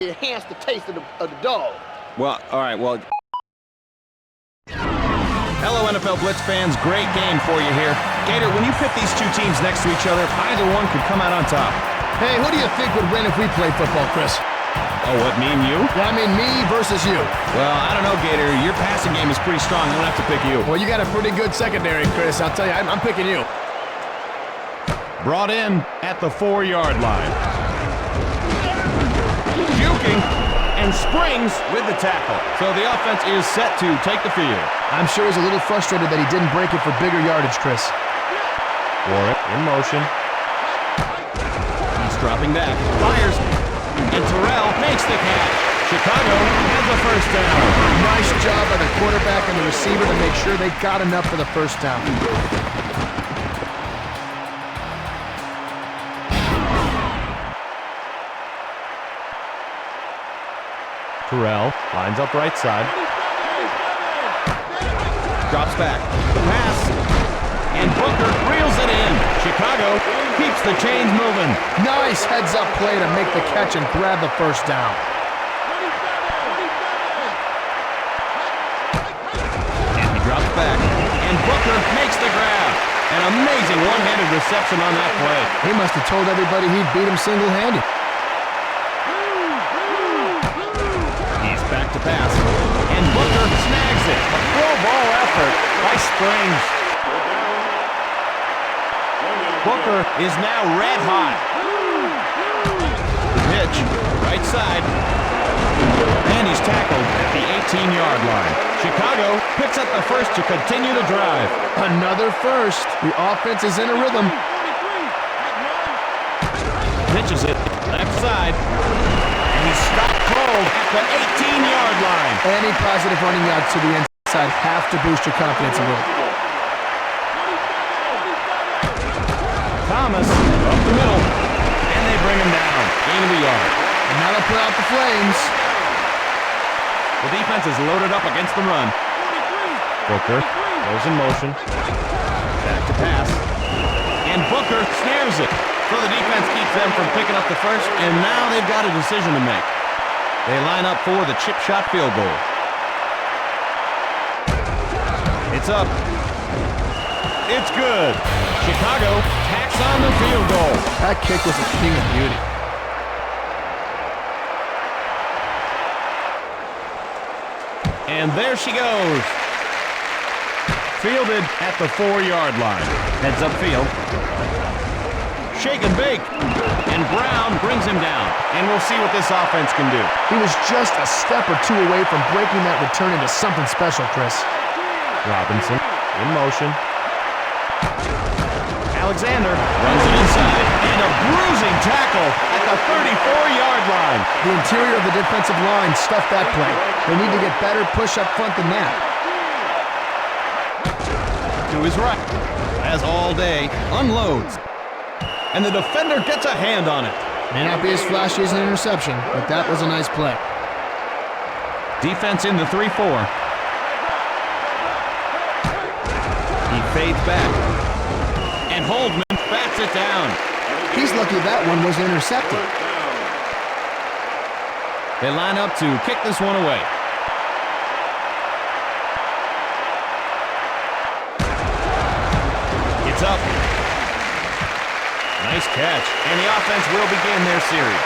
enhance the taste of the dog. Well, all right, well... Hello, NFL Blitz fans. Great game for you here. Gator, when you pit these two teams next to each other, either one could come out on top. Hey, who do you think would win if we played football, Chris? Oh, what, me and you? Yeah, I mean me versus you. Well, I don't know, Gator. Your passing game is pretty strong. I'm going to have to pick you. Well, you got a pretty good secondary, Chris. I'll tell you, I'm picking you. Brought in at the 4-yard line. Juking and springs with the tackle. So the offense is set to take the field. I'm sure he's a little frustrated that he didn't break it for bigger yardage, Chris. Warwick in motion. He's dropping back. Fires. And Terrell makes the catch. Chicago has a first down. Nice job by the quarterback and the receiver to make sure they got enough for the first down. Terrell lines up right side. Drops back. The pass. And Booker reels it in. Chicago keeps the chains moving. Nice heads-up play to make the catch and grab the first down. And he drops back. And Booker makes the grab. An amazing one-handed reception on that play. He must have told everybody he'd beat him single-handed. He's back to pass. And Booker snags it. A pro ball effort by Springs. Booker is now red hot. The pitch, right side. And he's tackled at the 18-yard line. Chicago picks up the first to continue the drive. Another first. The offense is in a rhythm. Pitches it left side. And he's stopped cold at the 18-yard line. Any positive running yards to the inside have to boost your confidence a little. Thomas up the middle, and they bring him down. Gain of a yard. And now they'll put out the flames. The defense is loaded up against the run. Booker goes in motion. Back to pass. And Booker snares it. So the defense keeps them from picking up the first, and now they've got a decision to make. They line up for the chip shot field goal. It's up. It's good. Chicago tacks on the field goal. That kick was a thing of beauty. And there she goes. Fielded at the 4-yard line. Heads up field. Shake and bake. And Brown brings him down. And we'll see what this offense can do. He was just a step or two away from breaking that return into something special, Chris. Robinson in motion. Alexander runs it inside, and a bruising tackle at the 34-yard line. The interior of the defensive line stuffed that play. They need to get better push up front than that. To his right, as all day, unloads. And the defender gets a hand on it. May not be as flashy as an interception, but that was a nice play. Defense in the 3-4. He fades back. And Holdman bats it down. He's lucky that one was intercepted. They line up to kick this one away. It's up. Nice catch. And the offense will begin their series.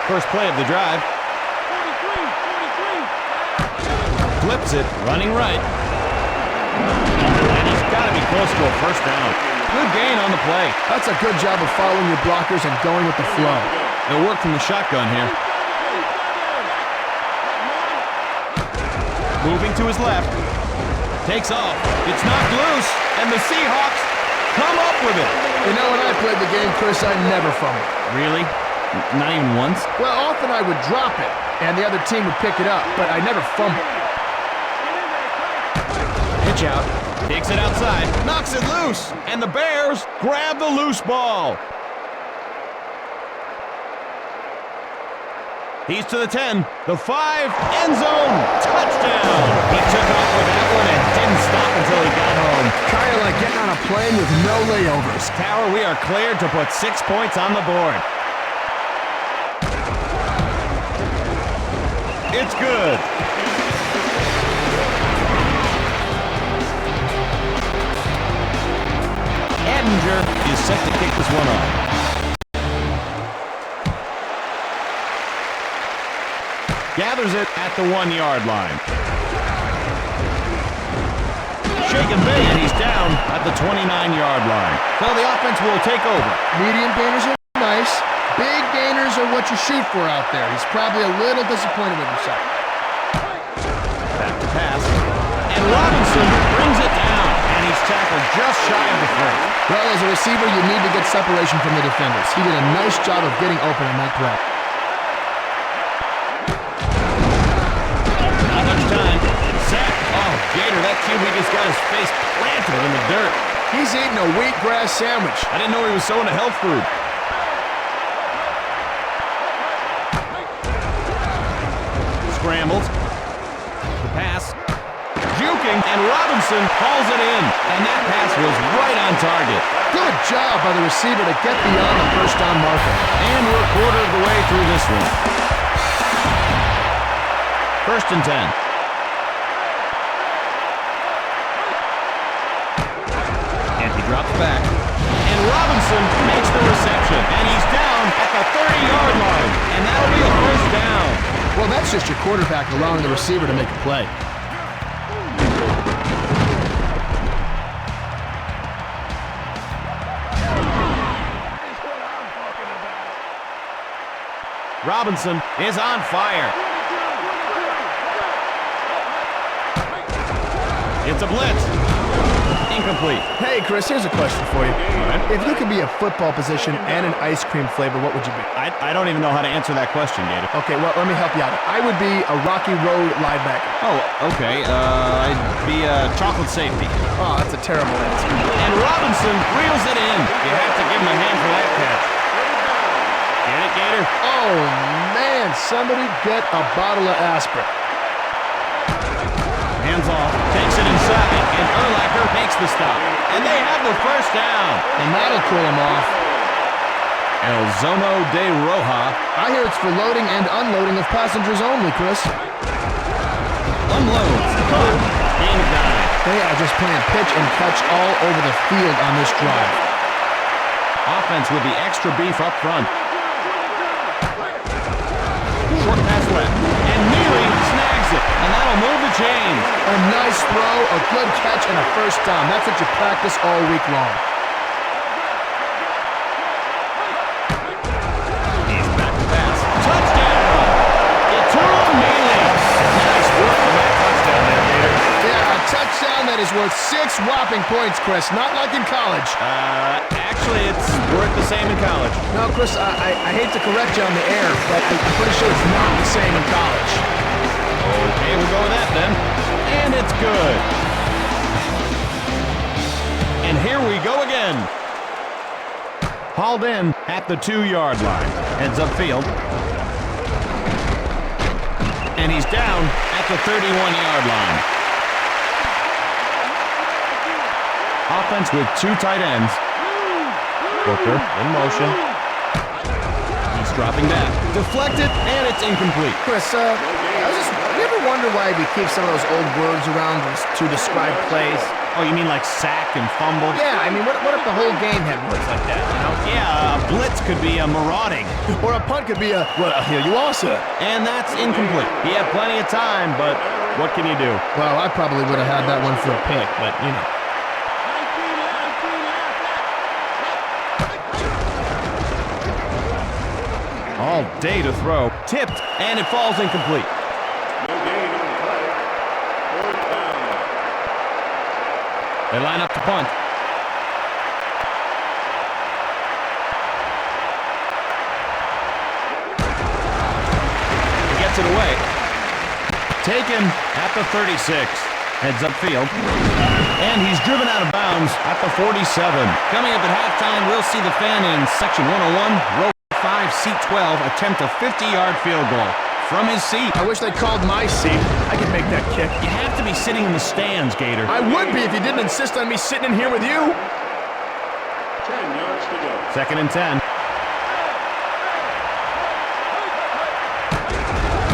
First play of the drive. Flips it, running right. And he's got to be close to a first down. Good gain on the play. That's a good job of following your blockers and going with the flow. They'll work from the shotgun here. Moving to his left. Takes off. It's knocked loose. And the Seahawks come up with it. You know, when I played the game, Chris, I never fumbled. Really? Not even once? Well, often I would drop it, and the other team would pick it up, but I never fumbled. Pitch out. Takes it outside. Knocks it loose. And the Bears grab the loose ball. He's to the 10. The 5. End zone. Touchdown. He took off with that one and didn't stop until he got home. Kind of like getting on a plane with no layovers. Tower, we are cleared to put 6 points on the board. It's good. Edinger is set to kick this one off. Gathers it at the 1-yard line. Shake and bake, and he's down at the 29-yard line. So the offense will take over. Medium gainers are nice. Big gainers are what you shoot for out there. He's probably a little disappointed with himself. Back to pass. And Robinson brings it down. And he's tackled just shy of the first. Well, as a receiver, you need to get separation from the defenders. He did a nice job of getting open on that play. Not much time. Sack. Oh, Gator, that QB just got his face planted in the dirt. He's eating a wheatgrass sandwich. I didn't know he was so into health food. Scrambles. The pass. Juking, and Robinson hauls it in. And that pass was right on target. Good job by the receiver to get beyond the first down marker. And we're a quarter of the way through this one. 1st and 10. And he drops back. And Robinson makes the reception. And he's down at the 30-yard line. And that'll be a first down. Well, that's just your quarterback allowing the receiver to make a play. Robinson is on fire. It's a blitz. Incomplete. Hey, Chris, here's a question for you. Right. If you could be a football position and an ice cream flavor, what would you be? I don't even know how to answer that question, Gator. Okay, well, let me help you out. I would be a Rocky Road linebacker. Oh, okay. I'd be a chocolate safety. Oh, that's a terrible answer. And Robinson reels it in. You have to give him a hand for that catch. Get it, Gator? Oh, man, somebody get a bottle of aspirin. Hands off, takes it inside, and Urlacher makes the stop. And they have the first down. And that'll cool him off. El Zono de Roja. I hear it's for loading and unloading of passengers only, Chris. Unloads. Caught. Gain of 9. They are just playing pitch and catch all over the field on this drive. Offense with the extra beef up front. Short pass left. And Neely snags it. And that'll move the chains. A nice throw, a good catch, and a first down. That's what you practice all week long. He's back to pass. Touchdown! Ituro Neely. Nice work on that touchdown there, Gator. Yeah, a touchdown that is worth 6 whopping points, Chris. Not like in college. Actually, it's worth the same in college. No, Chris, I hate to correct you on the air, but I'm pretty sure it's not the same in college. Okay, we'll go with that then. And it's good. And here we go again. Hauled in at the 2-yard line. Heads upfield. And he's down at the 31-yard line. Offense with 2 tight ends. Booker in motion. He's dropping back. Deflected, and it's incomplete. Chris, you ever wonder why we keep some of those old words around to describe plays? Oh, you mean like sack and fumble? Yeah, I mean, what if the whole game had words like that, you know? Yeah, a blitz could be a marauding. Or a punt could be a, well, here you are, sir. And that's incomplete. He had plenty of time, but what can you do? Well, I probably would have had that one for a pick, but, you know. All day to throw. Tipped, and it falls incomplete. They line up to punt. He gets it away. Taken at the 36. Heads upfield. And he's driven out of bounds at the 47. Coming up at halftime, we'll see the fan in Section 101, row 5, seat 12, attempt a 50-yard field goal. from his seat. I wish they called my seat. I could make that kick. You have to be sitting in the stands, Gator. I would be if you didn't insist on me sitting in here with you. 10 yards to go. 2nd and 10.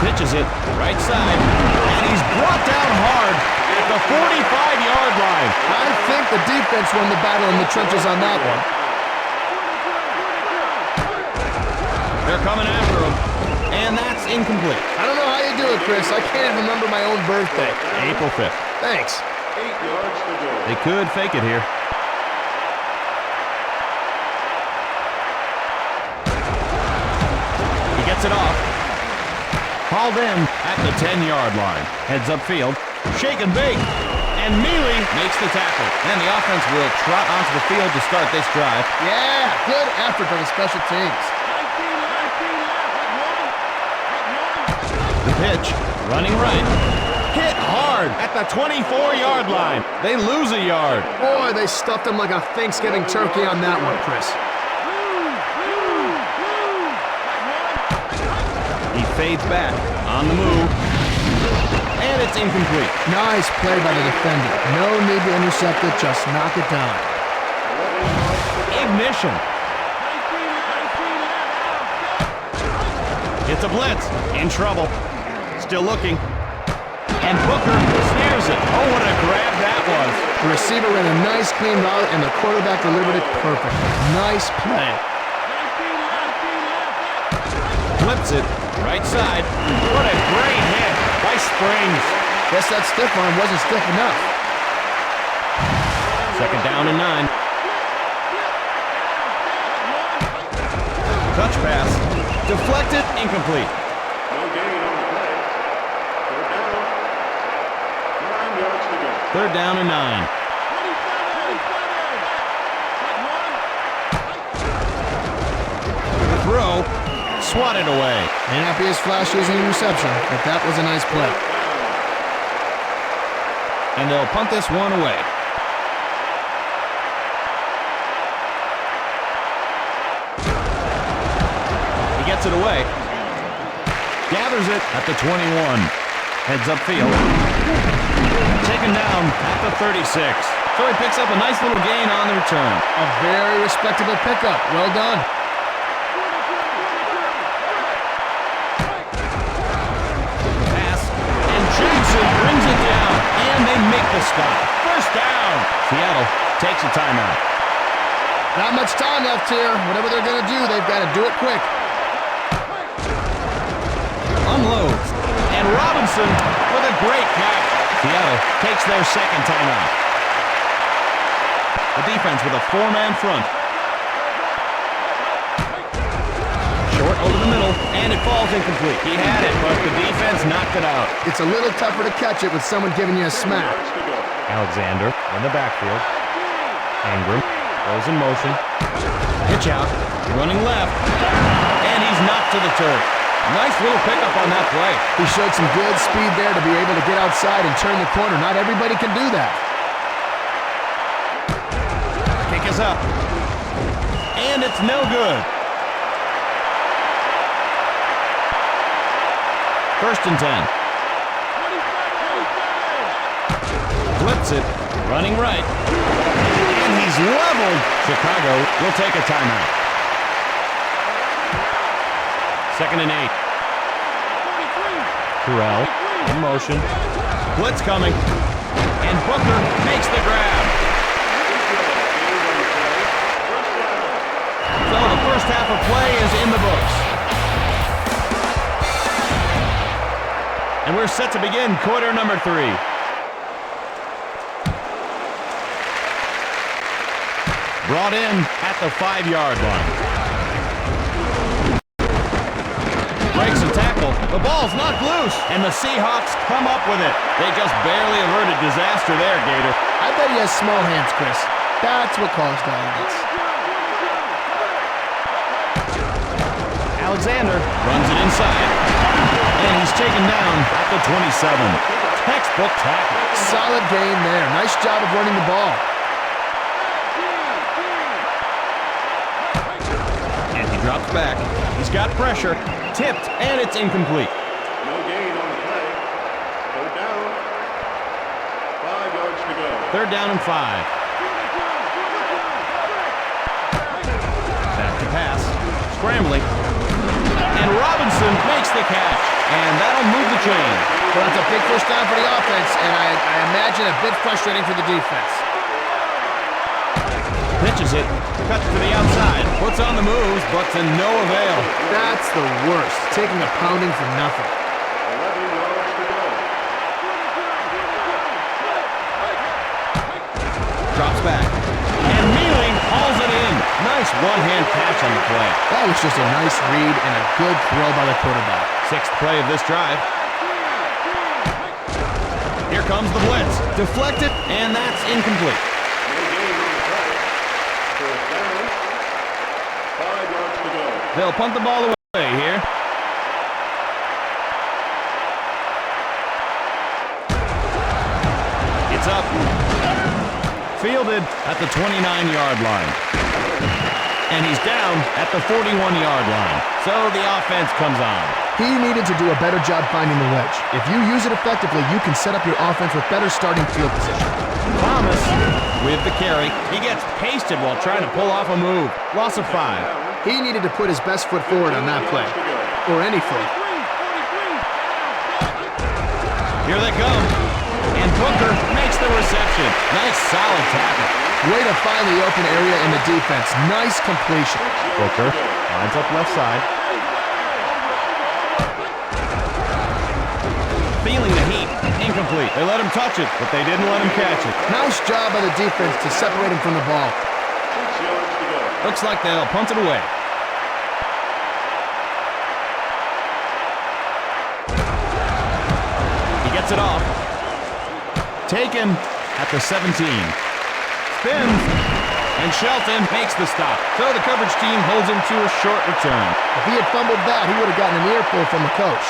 Pitches it right side, and he's brought down hard at the 45-yard line. I think the defense won the battle in the trenches on that one. They're coming after him, and that's incomplete. I don't know how you do it, Chris. I can't remember my own birthday. April 5th. Thanks. 8 yards to go. They could fake it here. He gets it off. Hauled in at the 10-yard line. Heads upfield. Shake and bake. And Mealy makes the tackle. And the offense will trot onto the field to start this drive. Yeah, good effort by the special teams. The pitch, running right. Hit hard at the 24-yard line. They lose a yard. Boy, they stuffed him like a Thanksgiving turkey on that one, Chris. He fades back on the move. And it's incomplete. Nice play by the defender. No need to intercept it, just knock it down. Ignition. It's a blitz. In trouble. Still looking. And Booker snares it. Oh, what a grab that was. The receiver ran a nice clean route, and the quarterback delivered it perfectly. Nice play. Flips it. Right side. What a great hit by Springs. Guess that stiff arm wasn't stiff enough. 2nd down and 9. Touch pass. Deflected. Incomplete. No gain on the play. 3rd down. 9 yards to go. 3rd down and 9. The throw. Swatted away. May not be as flashy as an interception, but that was a nice play. And they'll punt this one away. He gets it away. Gathers it at the 21. Heads upfield. Taken down at the 36. So he picks up a nice little gain on the return. A very respectable pickup. Well done. Pass. And Jackson brings it down. And they make the stop. 1st down. Seattle takes a timeout. Not much time left here. Whatever they're going to do, they've got to do it quick. Unloads. And Robinson with a great catch. Seattle takes their 2nd timeout. The defense with a 4-man front. Short over the middle, and it falls incomplete. He had it, but the defense knocked it out. It's a little tougher to catch it with someone giving you a smack. Alexander in the backfield. Ingram goes in motion. Pitch out, running left, and he's knocked to the turf. Nice little pickup on that play. He showed some good speed there to be able to get outside and turn the corner. Not everybody can do that. Kick is up. And it's no good. 1st and 10. Flips it, running right. And he's leveled. Chicago will take a timeout. 2nd and 8. Terrell in motion. Blitz coming. And Booker makes the grab. So the first half of play is in the books. And we're set to begin quarter number 3. Brought in at the 5-yard line. Breaks a tackle. The ball's knocked loose, and the Seahawks come up with it. They just barely averted disaster there, Gator. I bet he has small hands, Chris. That's what caused all of this. Alexander runs it inside, and he's taken down at the 27. Textbook tackle. Solid gain there. Nice job of running the ball. And he drops back. He's got pressure. Tipped, and it's incomplete. 3rd down and 5. Back to pass. Scrambling. And Robinson makes the catch. And that'll move the chain. Well, that's a big first down for the offense, and I imagine a bit frustrating for the defense. Pitches it. Cuts to the outside. Puts on the moves, but to no avail. That's the worst. Taking a pounding for nothing. 11 yards to go. Drops back. And Mealing hauls it in. Nice one-hand catch on the play. That was just a nice read and a good throw by the quarterback. 6th play of this drive. Here comes the blitz. Deflected, and that's incomplete. No gain on the play. 4th down. 5 yards to go. They'll punt the ball away here. It's up. Fielded at the 29-yard line. And he's down at the 41-yard line. So the offense comes on. He needed to do a better job finding the wedge. If you use it effectively, you can set up your offense with better starting field position. Thomas with the carry. He gets pasted while trying to pull off a move. Loss of 5. He needed to put his best foot forward on that play. Or any foot. Here they come. And Booker makes the reception. Nice solid tackle. Way to find the open area in the defense. Nice completion. Booker lines up left side. Feeling the heat. Incomplete. They let him touch it, but they didn't let him catch it. Nice job by the defense to separate him from the ball. 6 yards to go. Looks like they'll punt it away. He gets it off. Taken at the 17. Spins. And Shelton makes the stop. So the coverage team holds him to a short return. If he had fumbled that, he would have gotten an earful from the coach.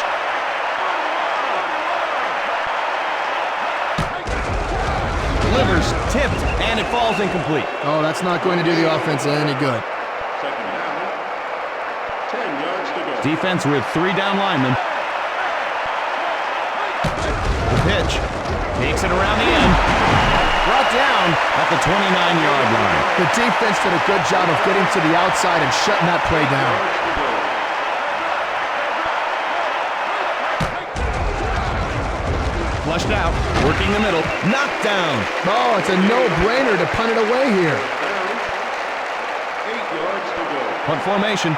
Delivers, tipped, and it falls incomplete. Oh, that's not going to do the offense any good. 2nd down. 10 yards to go. Defense with 3 down linemen. The pitch. Takes it around the end. Brought down at the 29-yard line. The defense did a good job of getting to the outside and shutting that play down. Flushed out, working the middle, knocked down. Oh, it's a no-brainer to punt it away here. Down. 8 yards to go. Punt formation.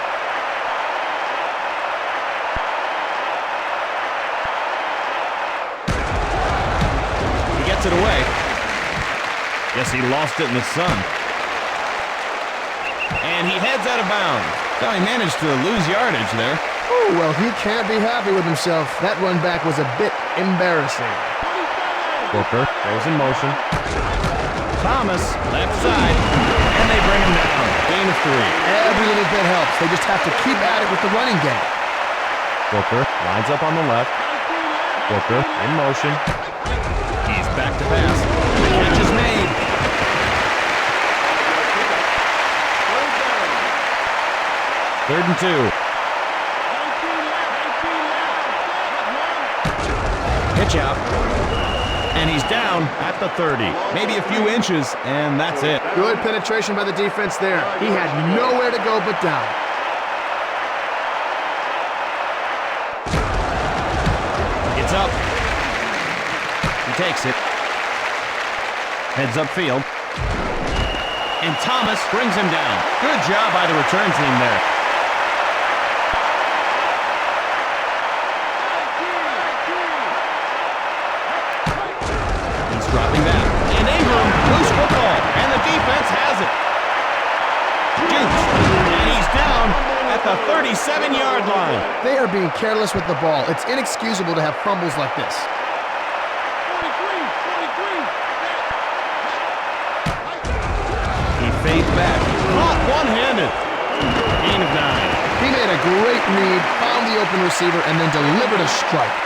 He gets it away. Guess he lost it in the sun. And he heads out of bounds. So he managed to lose yardage there. Oh, well, he can't be happy with himself. That run back was a bit embarrassing. Booker goes in motion. Thomas, left side, and they bring him down. Gain of 3. Every little bit helps. They just have to keep at it with the running game. Booker lines up on the left. Booker in motion. He's back to pass. The catch is made. Third and 2. Pitch out. And he's down at the 30. Maybe a few inches, and that's it. Good penetration by the defense there. He had nowhere to go but down. It's up. He takes it. Heads upfield. And Thomas brings him down. Good job by the return team there. He's dropping back. And Ingram, loose football. And the defense has it. Dukes. And he's down at the 37-yard line. They are being careless with the ball. It's inexcusable to have fumbles like this. He fades back. Caught one-handed. Gain of 9. He made a great read, found the open receiver, and then delivered a strike.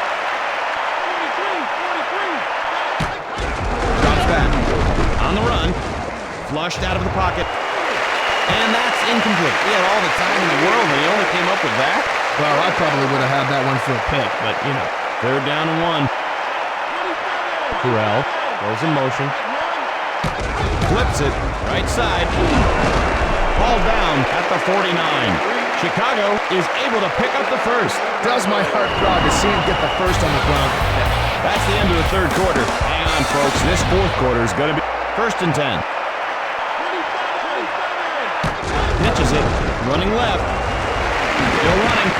Drops back. On the run. Flushed out of the pocket. And that's incomplete. He had all the time in the world, and he only came up with that. Well, I probably would have had that one for a pick, but, you know. 3rd down and 1. Corral goes in motion. Flips it, right side. Ball down at the 49. Chicago is able to pick up the first. Does my heart proud to see him get the first on the ground. That's the end of the third quarter. Hang on, folks. This fourth quarter is going to be 1st and 10. Pitches it, running left. Still running.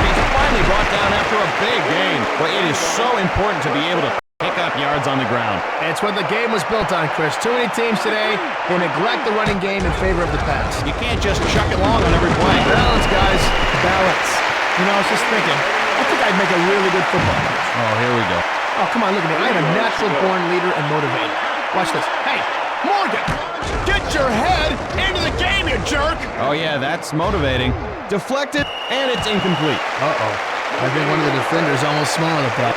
He's finally brought down after a big gain. But it is so important to be able to pick up yards on the ground. It's what the game was built on, Chris. Too many teams today will neglect the running game in favor of the pass. You can't just chuck it long on every play. Balance, guys. Balance. You know, I was just thinking, I think I'd make a really good football coach. Oh, here we go. Oh, come on, look at me. I am a natural-born leader and motivator. Watch this. Hey, Morgan, get your head into the game, you jerk! Oh, yeah, that's motivating. Deflected, and it's incomplete. Uh-oh. I think one of the defenders almost smiled at that.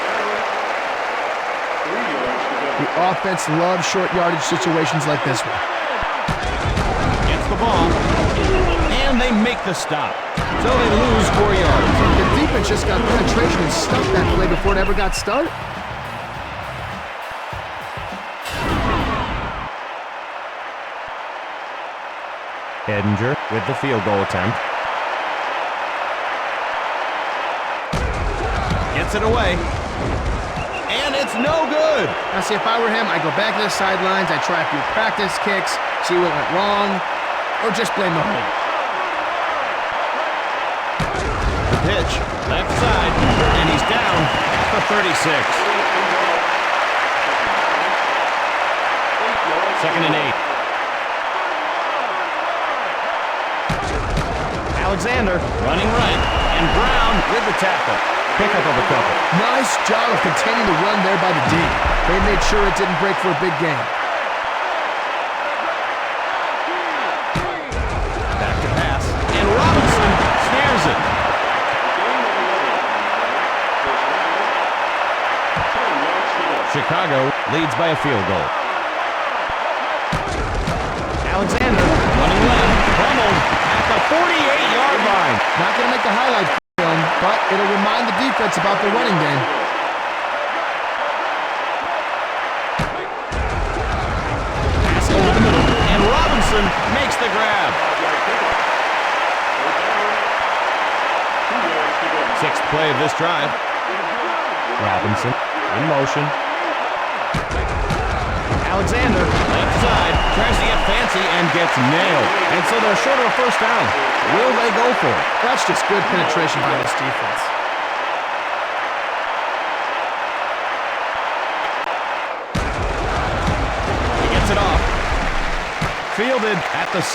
The offense loves short yardage situations like this one. Gets the ball, and they make the stop. So they lose 4 yards. The defense just got penetration and stuffed that play before it ever got started. Edinger with the field goal attempt. Gets it away. And it's no good. Now, see, if I were him, I'd go back to the sidelines, I'd try a few practice kicks, see what went wrong, or just blame the hold. The pitch, left side, and he's down at the 36. 2nd and 8. Alexander running right, and Brown with the tackle. Pickup of a couple. Nice job of containing the run there by the D. They made sure it didn't break for a big gain. Back to pass, and Robinson snares it. Chicago leads by a field goal. Alexander running left, pummeled at the 48-yard line. Not going to make the highlight film, but it'll remind the defense about the running game. Pass over the middle, and Robinson makes the grab. 6th play of this drive. Robinson in motion. Alexander, left side, tries to get fancy and gets nailed. And so they're short of a first down. Will they go for it? That's just good penetration by this defense. He gets it off. Fielded at the 6.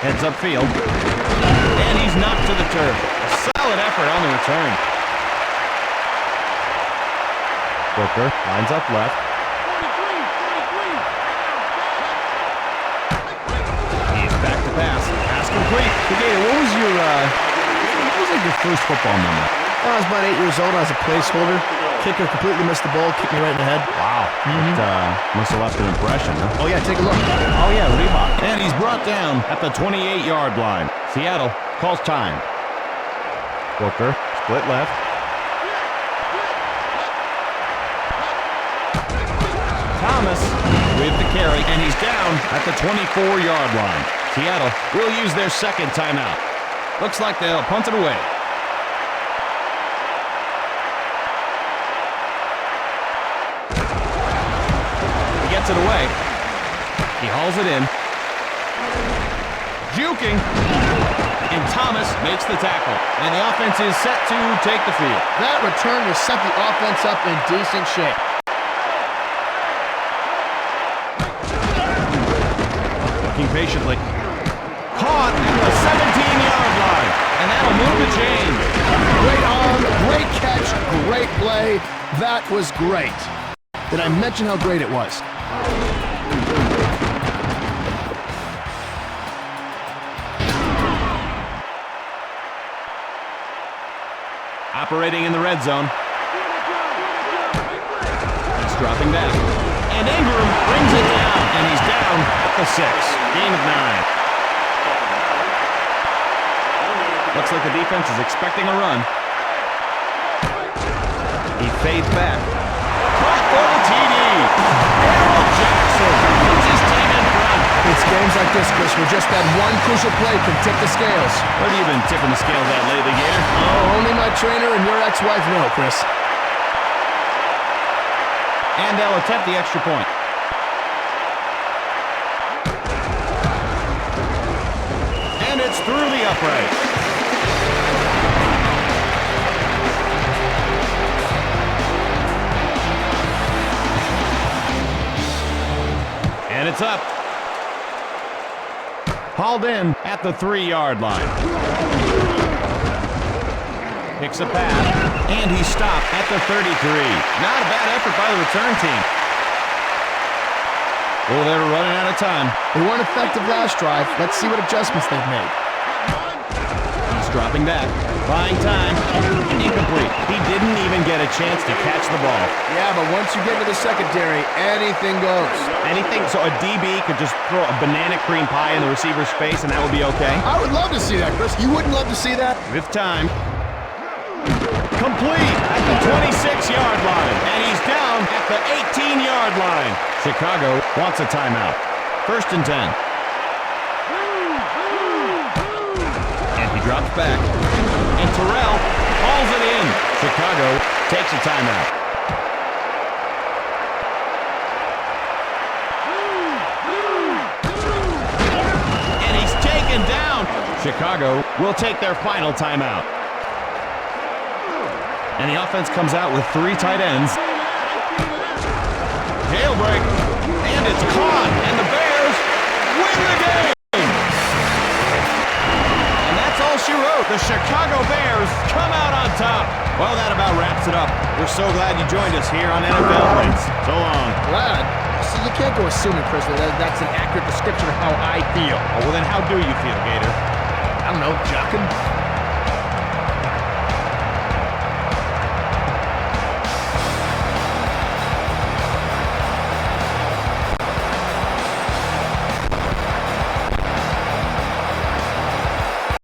Heads upfield. And he's knocked to the turf. A solid effort on the return. Booker lines up left. Pass. Pass complete. Gator, what was your first football memory? When I was about 8 years old, I was a placeholder. Kicker completely missed the ball, kicked me right in the head. Wow. It must have left an impression, huh? Oh, yeah, take a look. Oh, yeah, Reebok. And he's brought down at the 28-yard line. Seattle calls time. Booker, split left. Thomas with the carry, and he's down at the 24-yard line. Seattle will use their 2nd timeout. Looks like they'll punt it away. He gets it away. He hauls it in. Juking. And Thomas makes the tackle. And the offense is set to take the field. That return will set the offense up in decent shape. Looking patiently. Caught at the 17-yard line, and that'll move the chains. Great arm, great catch, great play. That was great. Did I mention how great it was? Operating in the red zone. He's dropping back. And Ingram brings it down, and he's down at the 6. Gain of 9. Looks like the defense is expecting a run. He fades back. Caught for the TD. Harold Jackson It's games like this, Chris, where just that one crucial play can tip the scales. What have you been tipping the scales at lately, Gator? Oh, only my trainer and your ex-wife know, Chris. And they'll attempt the extra point. And it's through the upright. And it's up. Hauled in at the 3-yard line. Picks a pass, and he stopped at the 33. Not a bad effort by the return team. Well, they're running out of time. They weren't effective last drive. Let's see what adjustments they've made. He's dropping back, buying time. Incomplete. He didn't even get a chance to catch the ball. Yeah, but once you get to the secondary, anything goes. Anything, so a DB could just throw a banana cream pie in the receiver's face and that would be okay? I would love to see that, Chris. You wouldn't love to see that? With time. Complete at the 26-yard line. And he's down at the 18-yard line. Chicago wants a timeout. 1st and 10. And he drops back. And Terrell hauls it in. Chicago takes a timeout. And he's taken down. Chicago will take their final timeout. And the offense comes out with 3 tight ends. Jailbreak. And it's caught. And the Bears win the game. And that's all she wrote. The Chicago Bears come out on top. Well, that about wraps it up. We're so glad you joined us here on NFL Blitz. So long. Glad? See, you can't go assuming, Chris, that that's an accurate description of how I feel. Oh, well, then how do you feel, Gator? I don't know, jocking.